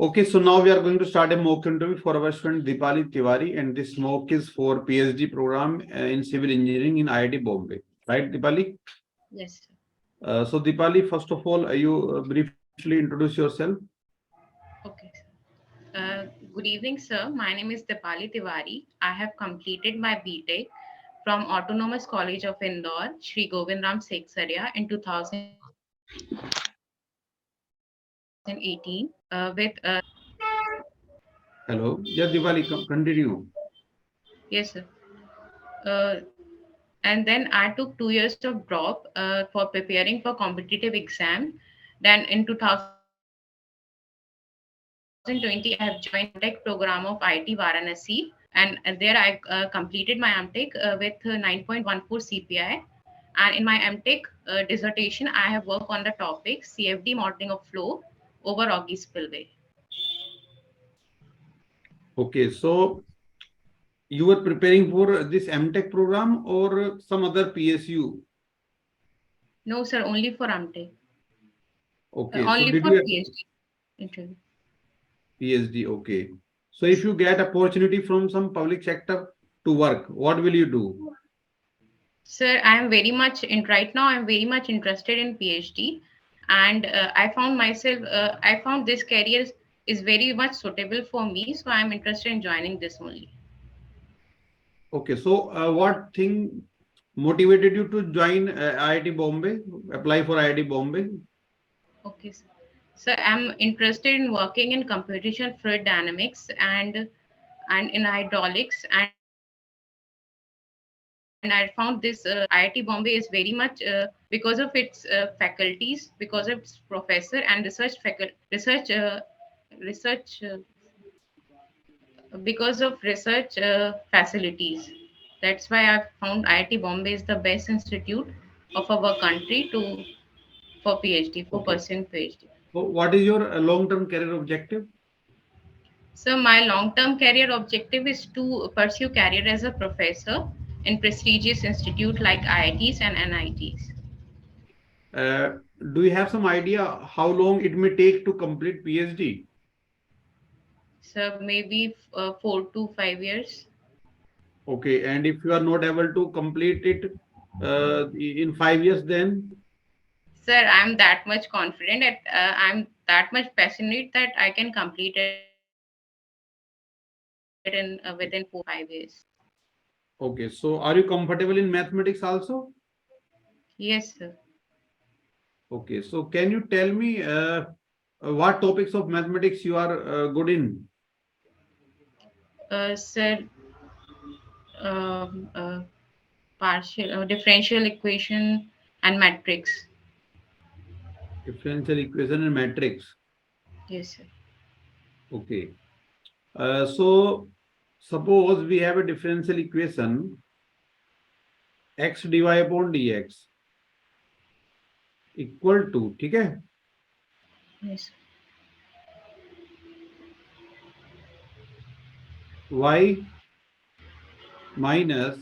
Okay, so now we are going to start a mock interview for our student Deepali Tiwari, and this mock is for PhD program in civil engineering in IIT Bombay. Right, Deepali? Yes, sir. So Deepali, first of all, you briefly introduce yourself. Okay, sir. Good evening, sir. My name is Dipali Tiwari. I have completed my B.Tech from Autonomous College of Indore, Shri Govind Ram Seksaria in 2018 with Hello. Yeah, Deepali, continue. yes, sir. Uh, and then I took 2 years of drop for preparing for competitive exam. Then in 2020, I have joined MTech program of IIT Varanasi, and there I completed my MTech with 9.14 CPI. And in my MTech dissertation, I have worked on the topic CFD modeling of flow over August spillway. Okay, so you were preparing for this MTech program or some other PSU? No, sir, only for MTech, Okay, so only did for you have PhD interview. PhD? Okay. So if you get opportunity from some public sector to work, what will you do? Sir, I am very much in right now. I am very much interested in PhD, and I found this career is very much suitable for me. So I am interested in joining this only. Okay, so what thing motivated you to join IIT Bombay, apply for IIT Bombay? Okay, sir. So I'm interested in working in computational fluid dynamics and in hydraulics, and I found this IIT Bombay is very much because of its faculties, because of its professor and research because of research facilities. That's why I found IIT Bombay is the best institute of our country to for PhD for Okay. pursuing PhD. So what is your long-term career objective? So my long-term career objective is to pursue career as a professor in prestigious institute like IITs and NITs. Uh, do you have some idea how long it may take to complete PhD? So maybe 4 to 5 years. Okay, and if you are not able to complete it in 5 years, then Sir, I'm that much confident that I'm that much passionate that I can complete it in within 4 5 years. okay. So are you comfortable in mathematics also? Yes, sir. Okay, so can you tell me what topics of mathematics you are good in? Sir, um, uh, partial differential equation and matrix. Differential equation and matrix. Yes, sir. Okay. So suppose we have a differential equation x dy upon dx equal to, ठीक है? Yes. Y minus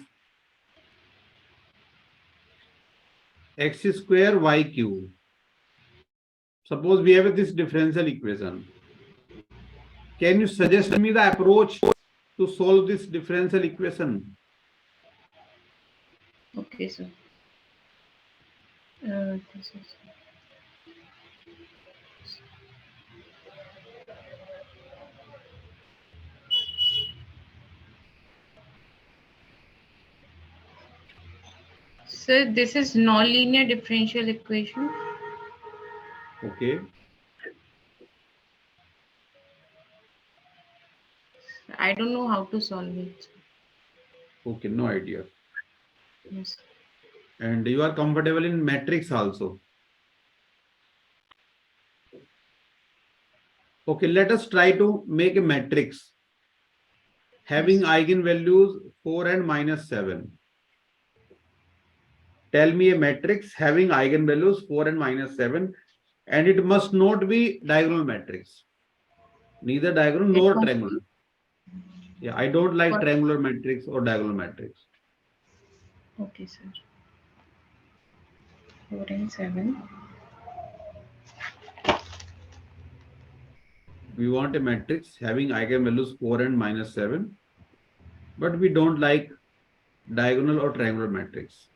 x square y cube. Suppose we have this differential equation. Can you suggest me the approach to solve this differential equation? Okay, sir. This is. So this is non-linear differential equation. Okay. I don't know how to solve it. Okay, no idea. Yes. And you are comfortable in matrix also. Okay, let us try to make a matrix having Yes. eigenvalues 4 and minus 7. Tell me a matrix having eigenvalues 4 and minus 7, and it must not be diagonal matrix. Neither diagonal It nor must triangular. be Yeah, I don't like for. triangular matrix or diagonal matrix. Okay, sir. 4 and 7. We want a matrix having eigenvalues 4 and minus 7, but we don't like diagonal or triangular matrix.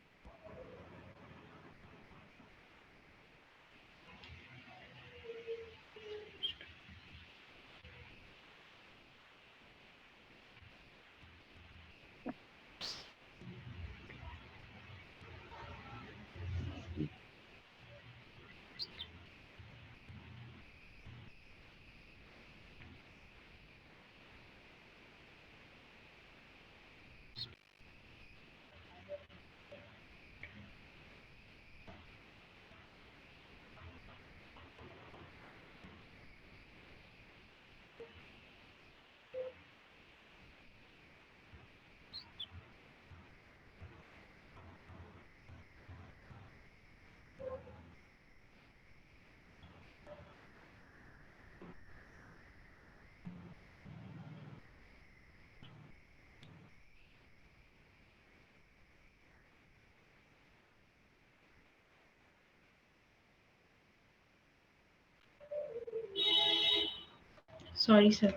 Sorry, sir.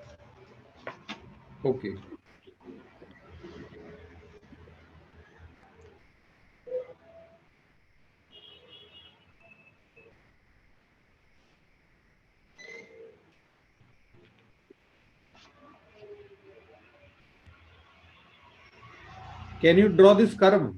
Okay. Can you draw this curve?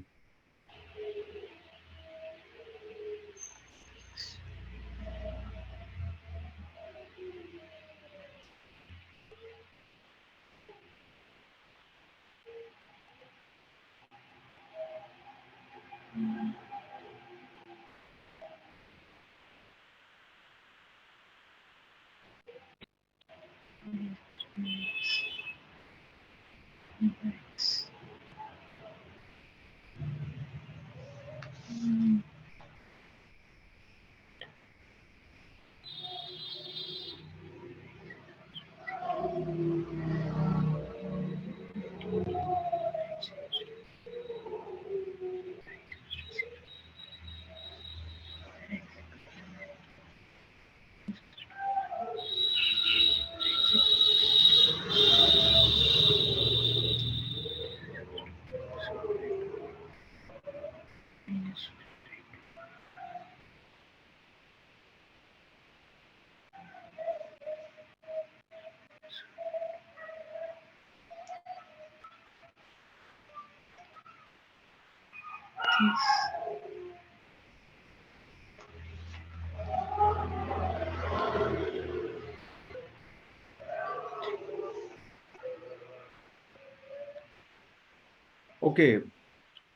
Okay.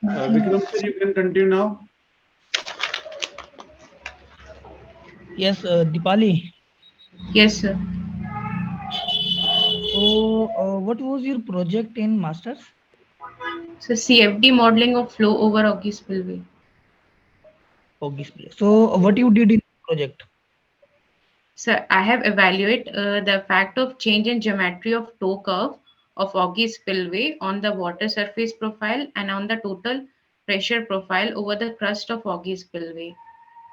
Vikram sir, you can continue now. Yes, Dipali. Yes, sir. So, what was your project in masters? So CFD modeling of flow over Augie spillway. Oh, display. So, what you did in project? So I have evaluated the fact of change in geometry of toe curve of Augie spillway on the water surface profile and on the total pressure profile over the crust of Augie spillway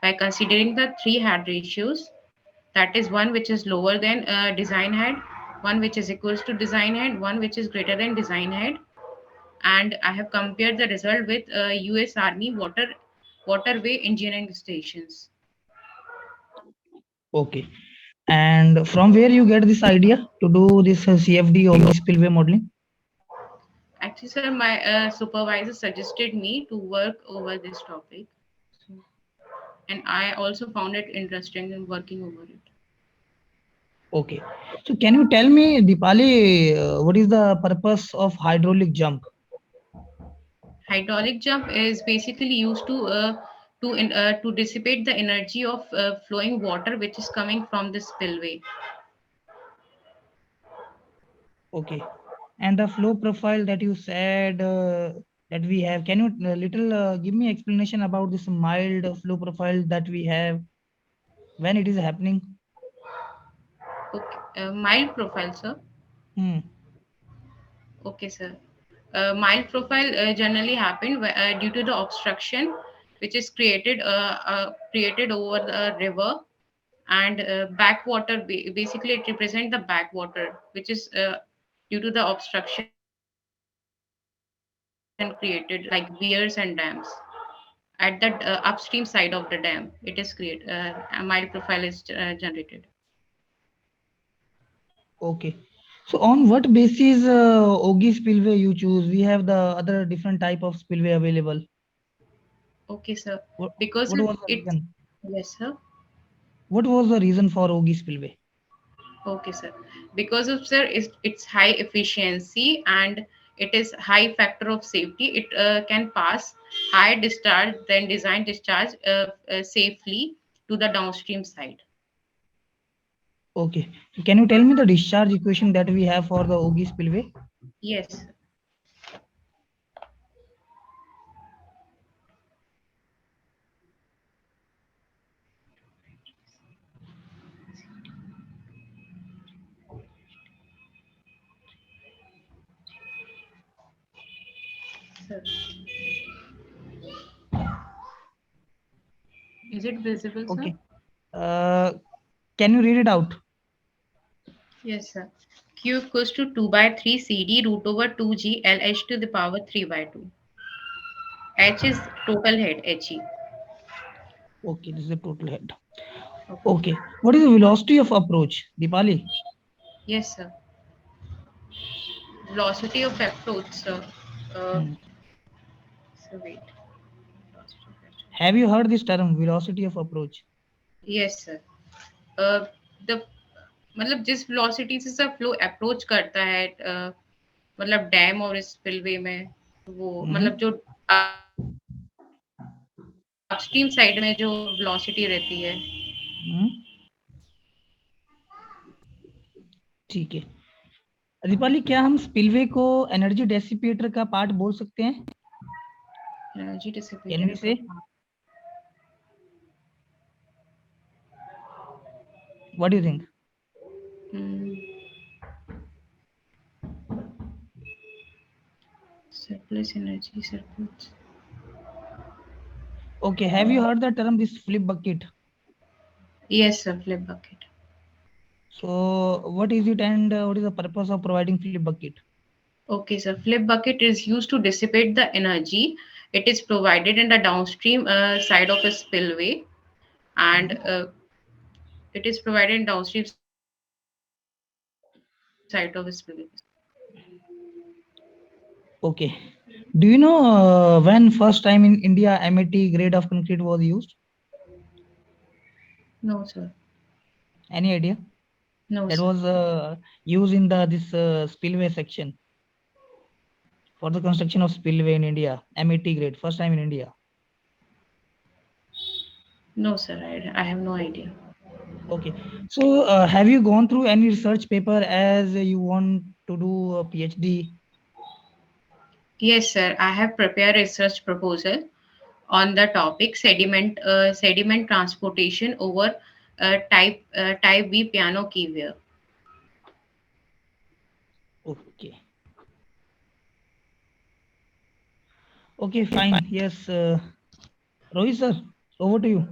by considering the three head ratios, that is one which is lower than design head, one which is equals to design head, one which is greater than design head, and I have compared the result with US Army waterway engineering stations. Okay. And from where you get this idea to do this CFD or spillway modeling? Actually, sir, my supervisor suggested me to work over this topic. So, and I also found it interesting in working over it. Okay. So, can you tell me, Dipali, what is the purpose of hydraulic jump? Hydraulic jump is basically used to dissipate the energy of flowing water which is coming from the spillway. Okay. And the flow profile that you said that we have, can you little give me explanation about this mild flow profile that we have when it is happening? Okay, mild profile, sir. Hmm. Okay, sir. Mild profile generally happen due to the obstruction which is created over the river, And backwater, basically it represents the backwater, which is due to the obstruction created like weirs and dams at the upstream side of the dam. It is create a mild profile is generated. Okay. So on what basis Ogi spillway you choose? We have the other different type of spillway available. Okay, sir. What Because what was the it's, reason? yes, sir. What was the reason for Ogi spillway? Okay, sir. Because of, sir, it's high efficiency and it is high factor of safety. It can pass higher discharge than design discharge safely to the downstream side. Okay. So can you tell me the discharge equation that we have for the Ogi spillway? Yes. Sir. Is it visible, sir? Okay. Uh, can you read it out? Yes, sir. Q equals to 2 by 3 CD root over 2G LH to the power 3 by 2. H is total head, HE. Okay, this is the total head. Okay. Okay. What is the velocity of approach, Dipali? Yes, sir. Velocity of approach, sir. Uh, Hmm. so wait. Velocity of approach. Have you heard this term, velocity of approach? Yes, sir. Uh, the मतलब जिस velocity से sir flow approach करता है मतलब dam और spillway में वो Hmm. मतलब जो अपस्ट्रीम साइड में जो velocity रहती है. Hmm. ठीक है. दीपाली, क्या हम स्पिलवे को एनर्जी डेसिपेटर का पार्ट बोल सकते हैं? Energy Can we dissipator say? What do you think? Hmm. Surplus energy, surplus. Okay, have you heard the term this flip bucket? Yes, sir, flip bucket. So what is it and what is the purpose of providing flip bucket? Okay, so flip bucket is used to dissipate the energy. It is provided in the downstream side of a spillway, and Hmm. it is provided in downstream side of a spillway. Okay. Do you know when first time in India MET grade of concrete was used? No, sir. Any idea? No, That sir. was used in the this spillway section for the construction of spillway in India. MET grade, first time in India. No, sir. I have no idea. Okay. So have you gone through any research paper as you want to do a PhD? Yes, sir. I have prepared a research proposal on the topic sediment transportation over type B piano keyware. Okay. Okay, fine. Yes. Rohit sir, over to you.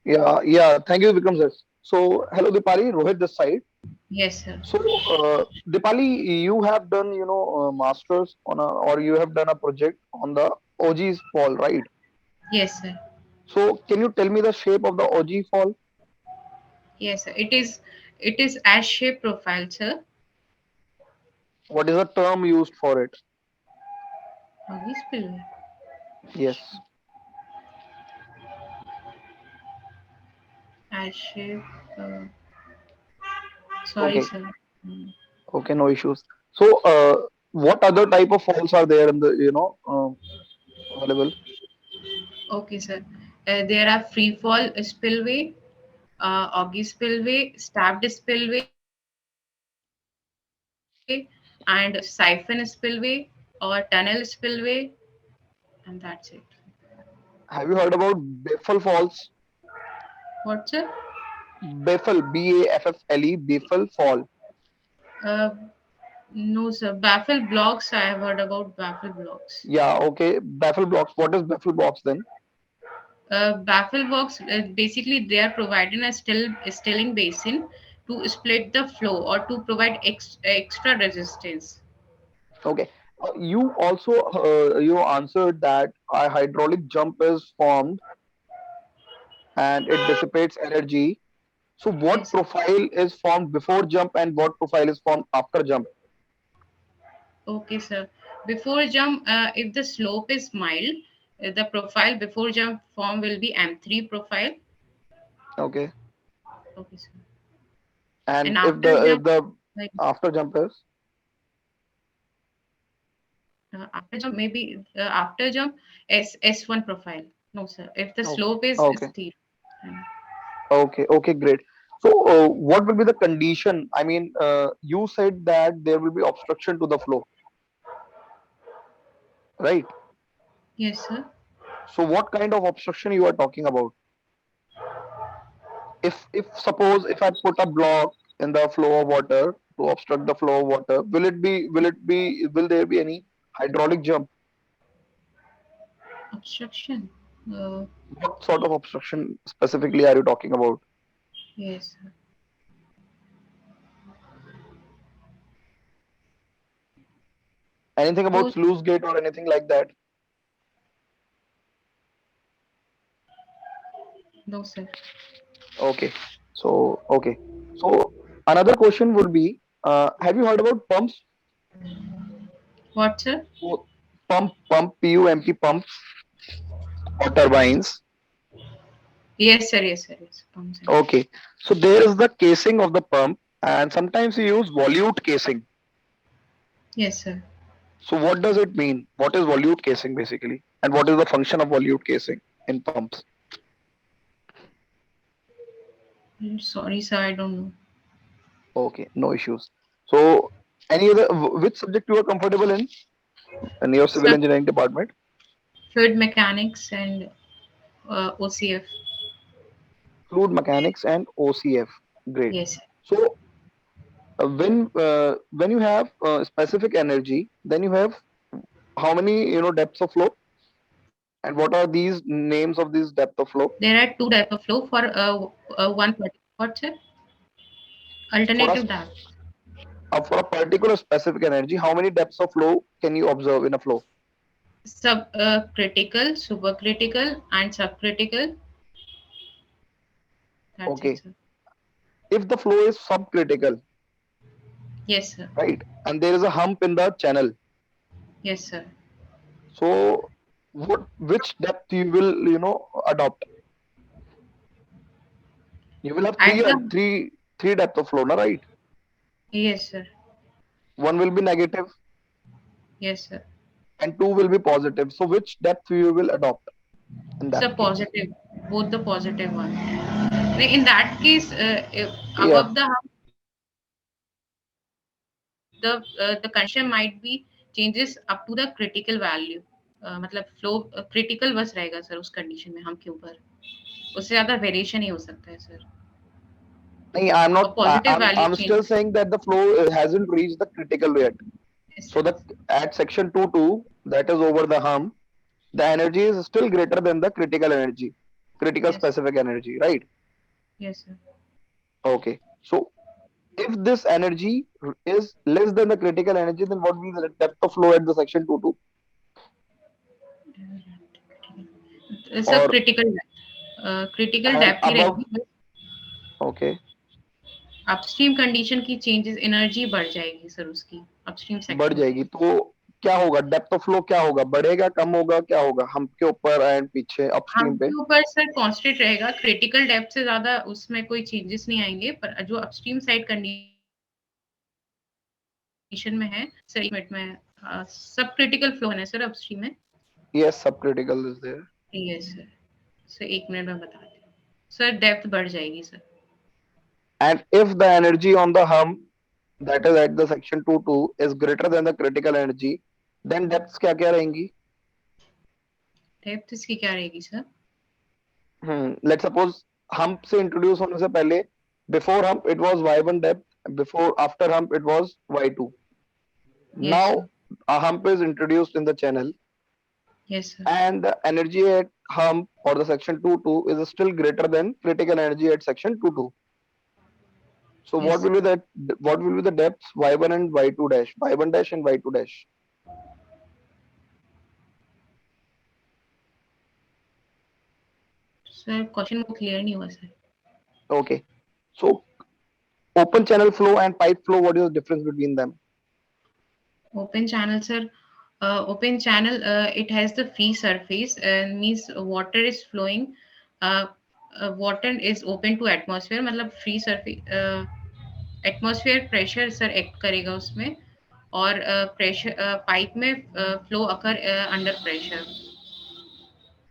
Yeah. Thank you, Vikram sir. So, hello, Dipali, Rohit this side. Yes, sir. So, Dipali, you have done, masters on or you have done a project on the OG's fall, right? Yes, sir. So, can you tell me the shape of the OG fall? Yes, sir. It is as shape profile, sir. What is the term used for it? Hobbies pillar. Yes. As shape. Uh, sorry, Okay. sir. Mm. Okay, no issues. So, what other type of falls are there in the, available? Okay, sir. There are free fall spillway, augie spillway, stabbed spillway, and siphon spillway or tunnel spillway, and that's it. Have you heard about Baffle Falls? What, sir? Baffle, Baffle, Baffle Fall. Uh, no, sir. Baffle blocks. I have heard about baffle blocks. Yeah, okay. Baffle blocks. What is baffle blocks then? Baffle works, basically they are providing a stilling basin to split the flow or to provide extra resistance. Okay. You also you answered that a hydraulic jump is formed and it dissipates energy. So what Yes. profile is formed before jump and what profile is formed after jump? Okay, sir. Before jump, if the slope is mild, the profile before jump form will be M3 profile. Okay. Okay, sir. And And if after the jump, if the like after jump is after jump, maybe after jump, S1 profile. No, sir. If the okay. slope is Okay. steep. Okay. Okay. Great. So what will be the condition? I mean, you said that there will be obstruction to the flow, right? Yes, sir. So what kind of obstruction you are talking about? If suppose if I put a block in the flow of water to obstruct the flow of water, will there be any hydraulic jump? Obstruction. Uh, What sort of obstruction specifically are you talking about? yes, sir. Anything about Those, sluice gate or anything like that? no, sir. Okay. Okay. So another question would be, have you heard about pumps? What, sir? So, PUMP pumps or turbines. Yes, sir. Yes, sir. Yes. Pumps and Okay. So there is the casing of the pump, and sometimes we use volute casing. yes, sir. So what does it mean? What is volute casing basically? And what is the function of volute casing in pumps? I'm sorry, sir. I don't know. Okay, no issues. So any other which subject you are comfortable in your civil Sir, engineering department? fluid mechanics and OCF. Fluid mechanics and OCF. Great. Yes, sir. So when you have specific energy, then you have how many depths of flow, and what are these names of these depth of flow? There are two type of flow for one particular. What, sir? For Alternative us type. for a particular specific energy, how many depths of flow can you observe in a flow? Critical, supercritical, and subcritical. That's it, Okay. sir. If the flow is subcritical, Yes, sir. right, and there is a hump in the channel, Yes, sir. so which depth you will adopt? You will have At the three depth of flow, na, right? yes, sir. One will be negative Yes, sir. and two will be positive. So which depth you will adopt in It's a that case? positive, both the positive one. In that case, if Yeah, above the hump, the condition might be changes up to the critical value. मतलब flow critical बस रहेगा sir उस condition में हम के ऊपर उससे ज्यादा वेरिएशन नहीं हो सकता है सर I'm और not. Positive value I'm change still saying that the flow hasn't reached the critical yet. So the at section 2.2, that is over the hump, the energy is still greater than the critical energy, critical yes specific energy, right? Yes sir Okay. So if this energy is less than the critical energy, then what will be the depth of flow at the section 2.2? सब Or critical and depth he above? रहेगी Okay. Upstream condition की changes energy बढ़ जाएगी sir उसकी upstream बढ़ section की जाएगी तो क्या होगा? डेप्थ ऑफ फ्लो क्या होगा? बढ़ेगा, कम होगा, क्या होगा? हम के ऊपर एंड पीछे हम अपस्ट्रीम पे? के ऊपर सर कांस्टेंट रहेगा क्रिटिकल डेप्थ से ज्यादा उसमें कोई चेंजेस नहीं आएंगे पर जो अपस्ट्रीम साइड कंडीशन में है सर एक मिनट में सब क्रिटिकल फ्लो है सर अपस्ट्रीम में Yes, subcritical is there. Yes sir sir एक मिनट में बताती हूँ सर डेप्थ बढ़ जाएगी sir And if the energy on the hump, that is at the section 2.2, is greater than the critical energy, then depths क्या क्या रहेंगी? Depth इसकी क्या रहेगी सर Let's suppose hump से introduce होने से पहले, before hump it was y1 depth, before after hump it was y2. Yes Now sir a hump is introduced in the channel yes sir and the energy at hump or the section 22 is still greater than critical energy at section 22. So Yes, sir. what will be the depths y1 and y2 dash, y1 dash and y2 dash? Sir, question वो clear नहीं हुआ sir. Okay. So open channel flow and pipe flow, what is the difference between them? Open channel, sir. Open channel, it has the free surface, means water is flowing. Uh, Water is open to atmosphere, मतलब free surface. Atmosphere pressure sir act करेगा उसमें और pressure pipe में flow occur under pressure.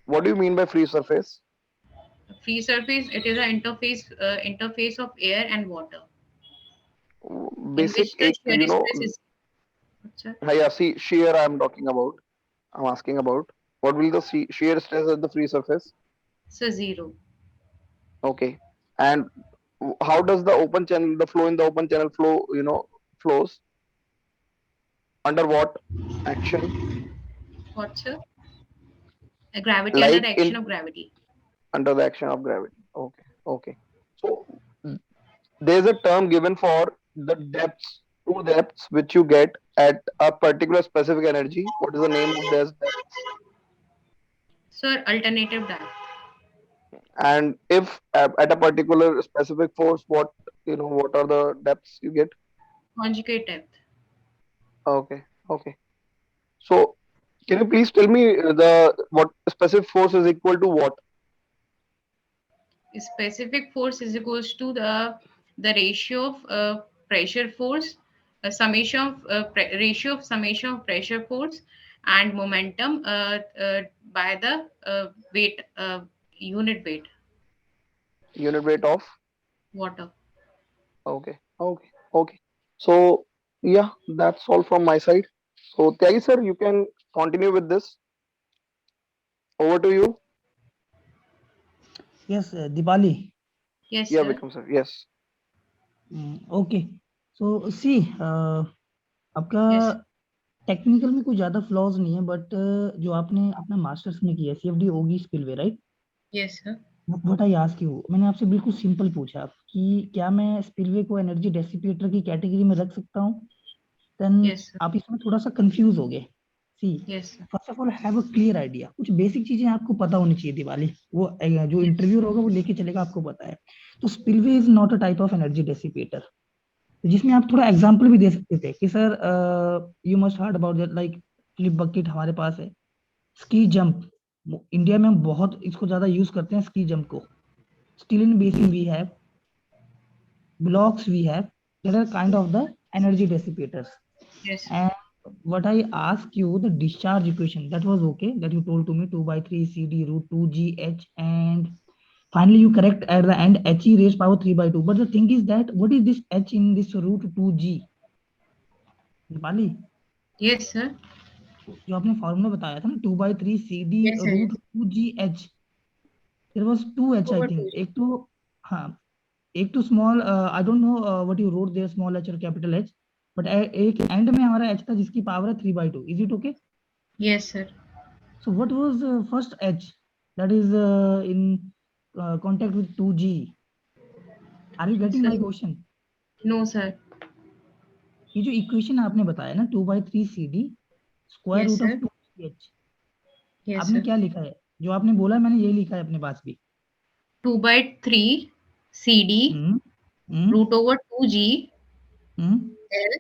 What do you mean by free surface? Free surface, it is an interface of air and water in Basic, which the shear you know, stress is. Sir? yeah, see, shear I'm talking about. I'm asking about what will the shear stress at the free surface? So zero. Okay. And how does the open channel, the flow in the open channel flow, flows? Under what action? What, sir? A gravity, under the Like action in of gravity. under the action of gravity. Okay. Okay. So there's a term given for the depths, two depths which you get at a particular specific energy. What is the name of this depths? Sir, alternative depth. And if at a particular specific force, what are the depths you get? Conjugate depth. Okay. Okay. So can you please tell me the what specific force is equal to what? Specific force is equals to the ratio of pressure force, summation of ratio of summation of pressure force and momentum by the weight, unit weight, Unit weight of. water. Okay. Okay. Okay. So yeah, that's all from my side. So Tyagi sir, you can continue with this. Over to you. Yes, Dipali. Yes, Yeah, sir. Vikram sir. Yes. Okay. So see, आपका Yes, technical में कोई ज्यादा flaws नहीं है, but जो आपने अपना masters में किया सीएफडी होगी spillway, right? yes, sir. What I ask you, मैंने आपसे बिल्कुल सिंपल पूछा कि क्या मैं स्पिलवे को एनर्जी डेसिपेटर की कैटेगरी में रख सकता हूँ? Then Yes, sir. आप इसमें थोड़ा सा कंफ्यूज हो गए. See, Yes, sir. First of all have a clear idea. कुछ बेसिक चीजें आपको पता होनी चाहिए दिवाली, वो जो इंटरव्यूअर होगा वो लेके चलेगा, आपको पता है. तो spillway is not a type of energy dissipater, जिसमें आप थोड़ा एग्जांपल भी दे सकते थे कि sir you must heard about that, like flip bucket हमारे पास है, स्की जंप इंडिया में हम बहुत इसको ज्यादा यूज करते हैं, स्की जंप को. Stilling basin we have, blocks we have, that are kind of the energy dissipators. Yes, sir. And what I asked you, the discharge equation, that was okay, that you told to me 2 by 3 CD root 2 GH, and finally you correct at the end HE raised power 3 by 2. But the thing is that what is this H in this root 2G? Nepali, Yes, sir. जो आपने formula बताया था ना 2 by 3 CD Yes, sir. root 2GH, there was 2H I Over think. 2. एक तो हाँ, एक तो small, I don't know what you wrote there, small H और कैपिटल एच, बट एक एंड में हमारा एच था जिसकी पावर है 3 by 2. Is it okay? Yes, sir. So what was first H that is in contact with 2G? Are you getting Sir. My question? No, sir. ये जो equation आपने बताया ना 2 by 3 CD square Yes, root of sir. 2GH, Yes, आपने sir. क्या लिखा है? जो आपने बोला मैंने यही लिखा है अपने पास भी. 2 by 3 CD root over 2G L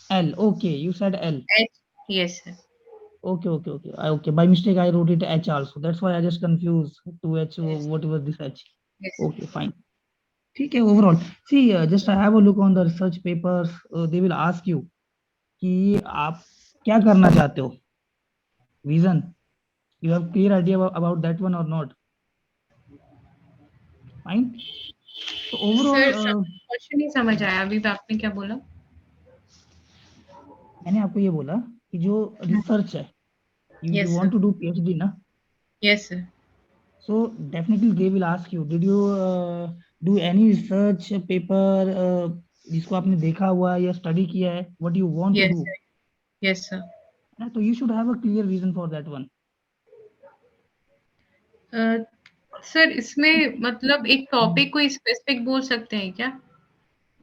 L, okay, you said L. H. Yes, sir. Okay, okay, okay. Okay. By mistake, I wrote it H also. That's why I just confused 2H, Yes. whatever this H. Yes, sir. Okay, fine. Okay, overall. See, just I have a look on the research papers. They will ask you कि आप क्या करना चाहते हो? Vision. You have clear idea about that one or not? Fine. So Sir, overall, question नहीं समझ आया अभी भी आपने क्या बोला? मैंने आपको ये बोला कि जो रिसर्च है, you Yes, want sir. to do PhD ना? Yes, sir. So definitely they will ask you, did you do any research paper जिसको आपने देखा हुआ है या स्टडी किया है? What do you want to Yes, do? sir. Yes, sir. So you should have a clear reason for that one. Sir इसमें मतलब एक टॉपिक कोई स्पेसिफिक बोल सकते हैं क्या?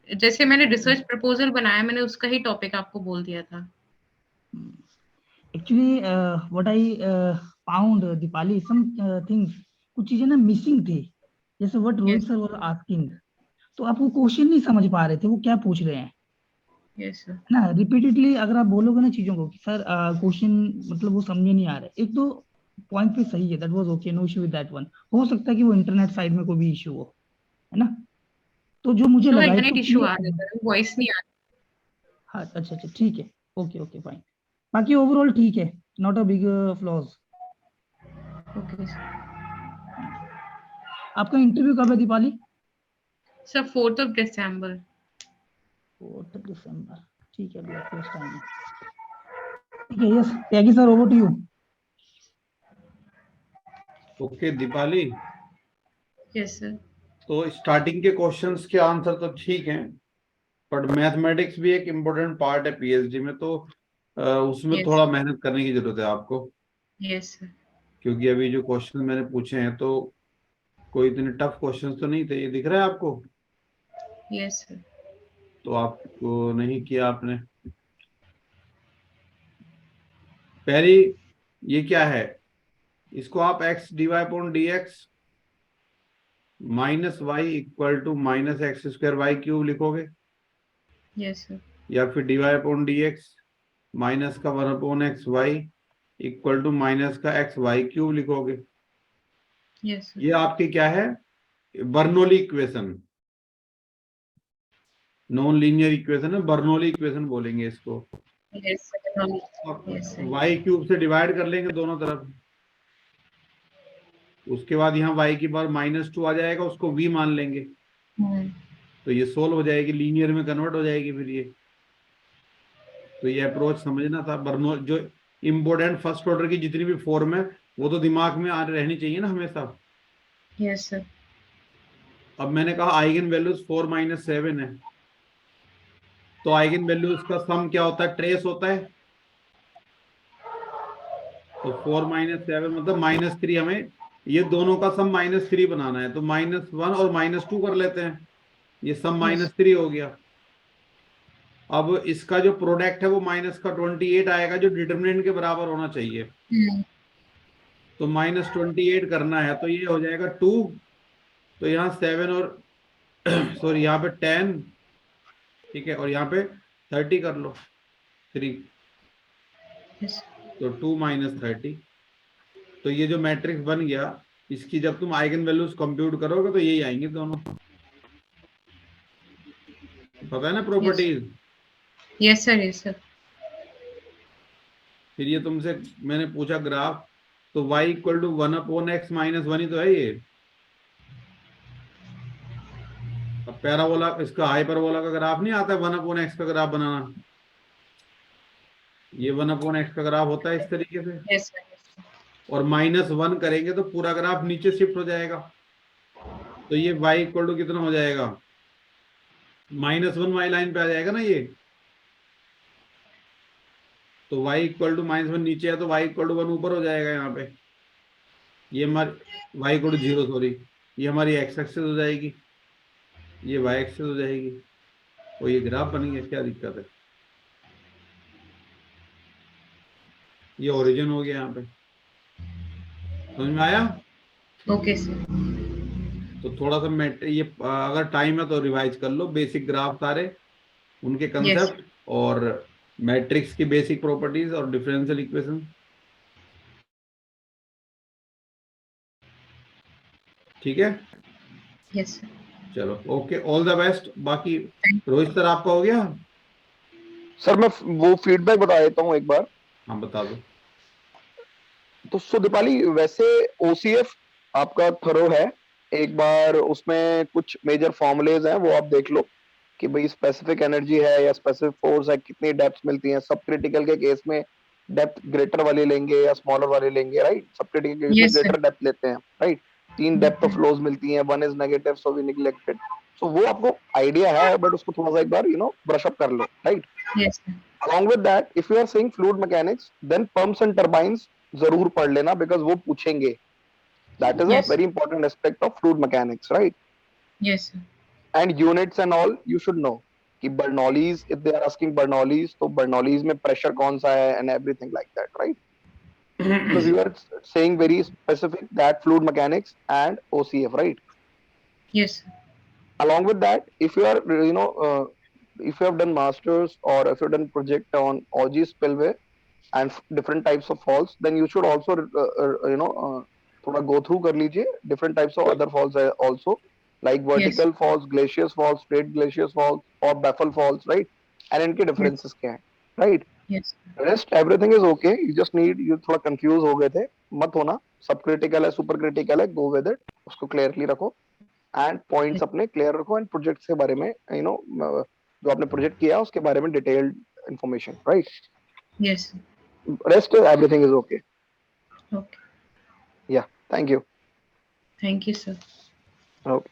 जैसे मैंने रिसर्च प्रपोजल बनाया, मैंने उसका ही टॉपिक आपको बोल दिया था। Actually what I found Deepali some things, कुछ चीजें ना मिसिंग थी, जैसे what Rohit yes sir were asking, तो आप वो क्वेश्चन नहीं समझ पा रहे थे वो क्या पूछ रहे हैं यस सर। ना। रिपीटेडली अगर आप बोलोगे ना चीजों को कि सर क्वेश्चन मतलब वो समझे नहीं आ रहे, एक तो पॉइंट पे सही है, that was okay, no issue with that one. हो सकता है कि वो इंटरनेट साइड में कोई भी इशू हो, है ना। तो जो मुझे थोड़ा लगा एक तो इंटरनेट इश्यू आ रहा है क्लियर। सर, वॉइस नहीं आ रही। हाँ अच्छा अच्छा ठीक है, ओके ओके फाइन। बाकी ओवरऑल ठीक है, not a big flaws. Okay sir. आपका इंटरव्यू कब है दीपाली? सर 4th दिसंबर। 4 दिसंबर, ठीक है, अभी आपके पास टाइम है। ठीक है, yes Tyagi sir, over to you. Okay Deepali, yes sir. तो स्टार्टिंग के क्वेश्चंस के आंसर तो ठीक हैं, बट मैथमेटिक्स भी एक इम्पोर्टेंट पार्ट है पीएचडी में, तो उसमें यस थोड़ा मेहनत करने की जरूरत है आपको, यस सर। क्योंकि अभी जो क्वेश्चन मैंने पूछे हैं तो कोई इतने टफ क्वेश्चंस तो नहीं थे, ये दिख रहा है आपको? Yes sir. तो आपको नहीं किया आपने। पहली, ये क्या है, इसको आप x d y upon d x minus y equal to minus x square y cube लिखोगे, यस सर। या फिर d y upon d x minus का one upon x y equal to minus का एक्स वाई क्यूब लिखोगे। Yes sir. ये आपकी क्या है, Bernoulli equation, non linear equation है, बर्नौली इक्वेशन बोलेंगे इसको। Yes sir. और यस सर। वाई क्यूब से डिवाइड कर लेंगे दोनों तरफ, उसके बाद यहाँ वाई की पावर -2 आ जाएगा, उसको v मान लेंगे, तो ये सोल्व हो जाएगी, लीनियर में कन्वर्ट हो जाएगी फिर ये। तो ये अप्रोच समझना था। बर्नौल जो इम्पोर्टेंट फर्स्ट ऑर्डर की जितनी भी फॉर्म है वो तो दिमाग में रहनी चाहिए ना हमेशा। Yes sir. अब मैंने कहा आइगन वैल्यूज 4 - 7 है, तो आइगन वैल्यूज का सम क्या होता है, ट्रेस होता है। तो 4 - 7 मतलब -3, हमें ये दोनों का सम -3 बनाना है, तो -1 और -2 कर लेते हैं, ये सम यस। -3 हो गया। अब इसका जो प्रोडक्ट है वो -28 आएगा, जो डिटर्मिनेंट के बराबर होना चाहिए, तो -28 करना है, तो ये हो जाएगा 2। तो यहाँ 7 और सॉरी यहाँ पे 10, ठीक है, और यहाँ पे 30 कर लो, 3, यस। तो 2 - 30। तो ये जो मैट्रिक्स बन गया, इसकी जब तुम आइगन वैल्यूज कंप्यूट करोगे तो यही आएंगे दोनों, पता है ना yes. Properties. Yes sir. Yes sir. फिर ये तुमसे मैंने पूछा ग्राफ, तो y इक्वल टू 1/x -1 ही तो है ये। अब पैराबोला, इसका हाइपरबोला का ग्राफ नहीं आता 1/x का ग्राफ बनाना, ये 1/x का ग्राफ होता है इस तरीके से, यस सर। और -1 करेंगे तो पूरा ग्राफ नीचे शिफ्ट हो जाएगा, तो ये y इक्वल टू कितना हो जाएगा, -1 y लाइन पे आ जाएगा ना ये, तो y इक्वल टू -1 नीचे है, तो y इक्वल टू 1 ऊपर हो जाएगा यहाँ पे, ये हमारी y इक्वल टू 0 सॉरी, ये हमारी x एक्सिस हो जाएगी, ये y एक्सिस हो जाएगी, और ये ग्राफ बन गया, क्या दिक्कत है, ये ओरिजिन हो गया यहाँ पे। समझ में आया? Okay sir. तो थोड़ा सा ये अगर टाइम है तो रिवाइज कर लो, बेसिक ग्राफ सारे, उनके यस। कंसेप्ट, और मैट्रिक्स की बेसिक प्रॉपर्टीज और डिफरेंशियल इक्वेशन। ठीक है, यस सर। चलो ओके, ऑल द बेस्ट। बाकी रोहित सर आपका हो गया? सर मैं वो फीडबैक बता देता हूँ एक बार। हाँ बता दो। तो दीपाली, वैसे ओसीएफ आपका थरो है, एक बार उसमें कुछ मेजर फॉर्मुलेज हैं वो आप देख लो कि भाई स्पेसिफिक एनर्जी है या स्पेसिफिक फोर्स है, कितनी डेप्थ मिलती है। सब क्रिटिकल के केस में डेप्थ ग्रेटर वाली लेंगे या स्मॉलर वाली लेंगे, राइट? सब क्रिटिकल के केस में यस सर। ग्रेटर डेप्थ लेते हैं, राइट? 3 डेप्थ ऑफ फ्लोज मिलती हैं, 1 is negative so we neglected. So वो आपको आइडिया है, बट उसको थोड़ा सा एक बार ब्रश अप कर लो, right? Yes sir. Along with that, if you are saying fluid mechanics, then pumps and turbines जरूर पढ़ लेना, बिकॉज वो पूछेंगे, That is a Yes. very important aspect of fluid mechanics, right? Yes, sir. And units and all you should know कि Bernoulli's, if they are asking Bernoulli's, तो Bernoulli's में pressure कौन सा है and everything like that, right? Because you are saying very specific that fluid mechanics and OCF, right? Yes, sir. Along with that, if you are, if you have done masters or if you have done project on OG spillway and different types of faults, then you should also, थोड़ा go through कर लीजिए different types of other faults also, like Yes. vertical faults, glaciers faults, straight glaciers faults or baffle faults, right? And इनके Yes. differences क्या हैं, right? Yes. Rest everything is okay. You just need, you थोड़ा confuse हो गए थे, मत होना. सब critical है, super critical है, go with it. उसको clearly रखो and points Yes. अपने clear रखो and projects के बारे में, जो आपने project किया उसके बारे में detailed information, right? Yes, sir. Rest everything is okay. Okay. Yeah. Thank you. Thank you, sir. Okay.